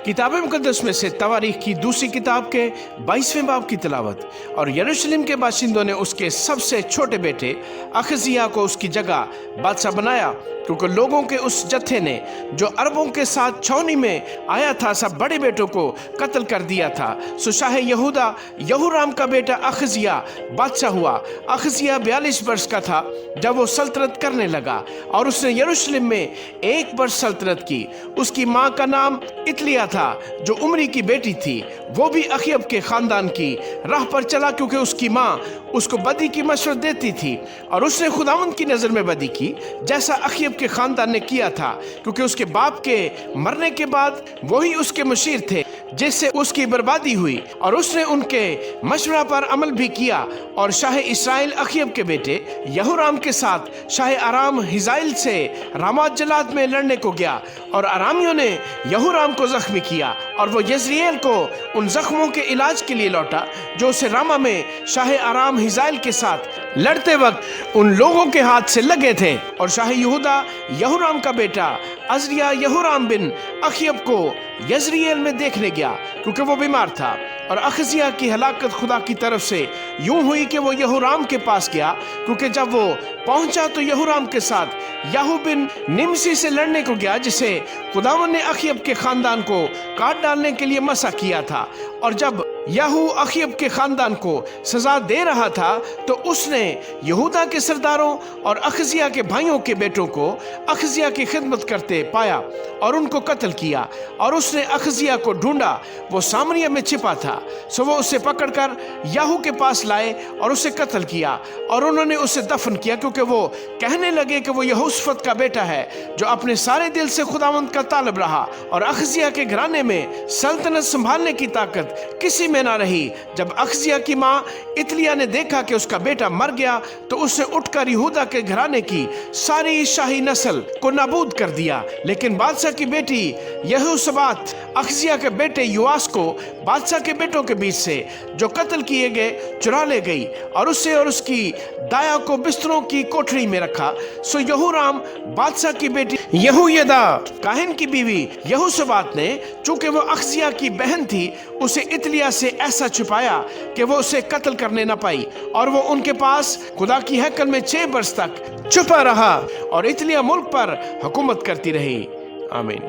किताब मुकद्दस में से तवारीख की दूसरी किताब के 22वें बाब की तिलावत। और यरूशलेम के बाशिंदों ने उसके सबसे छोटे बेटे अखजिया को उसकी जगह बादशाह बनाया, क्योंकि लोगों के उस जत्थे ने जो अरबों के साथ छावनी में आया था सब बड़े बेटों को कत्ल कर दिया था। सो शाह यहूदा यहूराम का बेटा अखजिया बादशाह हुआ। अखजिया 42 वर्ष का था जब वो सल्तनत करने लगा, और उसने यरूशलेम में 1 वर्ष सल्तनत की। उसकी माँ का नाम इतलिया था, जो उमरी की बेटी थी। वो भी अखयब के खानदान की राह पर चला, क्योंकि उसकी माँ उसको बदी की मशवरत देती थी, और उसने खुदावंद की नज़र में बदी की, जैसा अखयब के खानदान ने किया था, क्योंकि उसके बाप के मरने के बाद वही उसके मुशीर थे, जिससे उसकी बर्बादी हुई। और उसने उनके मशवरा पर अमल भी किया। और शाह इसराइल अखयब के बेटे यहूराम के साथ शाह आराम हिजाइल से रामात जलाद में लड़ने को गया, और आरामियों ने यहूराम को जख्मी किया, और वो यजरिएल को उन जख्मों के इलाज के लिए लौटा जो उसे रामा में शाह आराम हिजाइल के साथ लड़ते वक्त उन लोगों के हाथ से लगे थे। और शाह यहूदा यहूराम का बेटा अजरिया यहूराम बिन अखयब को यजरिएल में देखने गया, क्योंकि वो बीमार था। और अखजिया की हलाकत खुदा की तरफ से यूं हुई कि वो यहूराम के पास गया, क्योंकि जब वो पहुंचा तो यहूराम के साथ याहू बिन निमसी से लड़ने को गया, जिसे खुदावन ने अखयब के खानदान को काट डालने के लिए मसा किया था। और जब याहू अखयब के खानदान को सजा दे रहा था, तो उसने यहूदा के सरदारों और अखजिया के भाइयों के बेटों को अखजिया की खिदमत करते पाया और उनको कत्ल किया। और उसने अखजिया को ढूंढा, वो सामरिया में छिपा था। सो वो उसे पकड़कर याहू के पास लाए और उसे कत्ल किया, और उन्होंने उसे दफन किया, क्योंकि वो कहने लगे कि वो यहोशफत का बेटा है, जो अपने सारे दिल से खुदावंद का तालब रहा। और अखजिया के घराने में सल्तनत संभालने की ताकत किसी में ना रही। जब अखजिया की माँ इतलिया ने देखा कि उसका बेटा मर गया, तो उसने उठकर यहूदा के घराने की सारी शाही नस्ल को नाबूद कर दिया। लेकिन बादशाह की बेटी यहोशबात अखजिया के बेटे युआस को बादशाह के बेटों के बीच से जो कत्ल किए गए चुरा ले गई, और उससे और उसकी दाया को बिस्तरों की कोठरी में रखा। सो यहूराम बादशाह की बेटी यहूयदा काहिन की बीवी यहोशबात ने, चूंकि वो अखजिया की बहन थी, उसे इतलिया से ऐसा छुपाया कि वो उसे कत्ल करने न पाई। और वो उनके पास खुदा की हैकल में 6 वर्ष तक छुपा रहा, और इतलिया मुल्क पर हुकूमत करती रही। आमीन।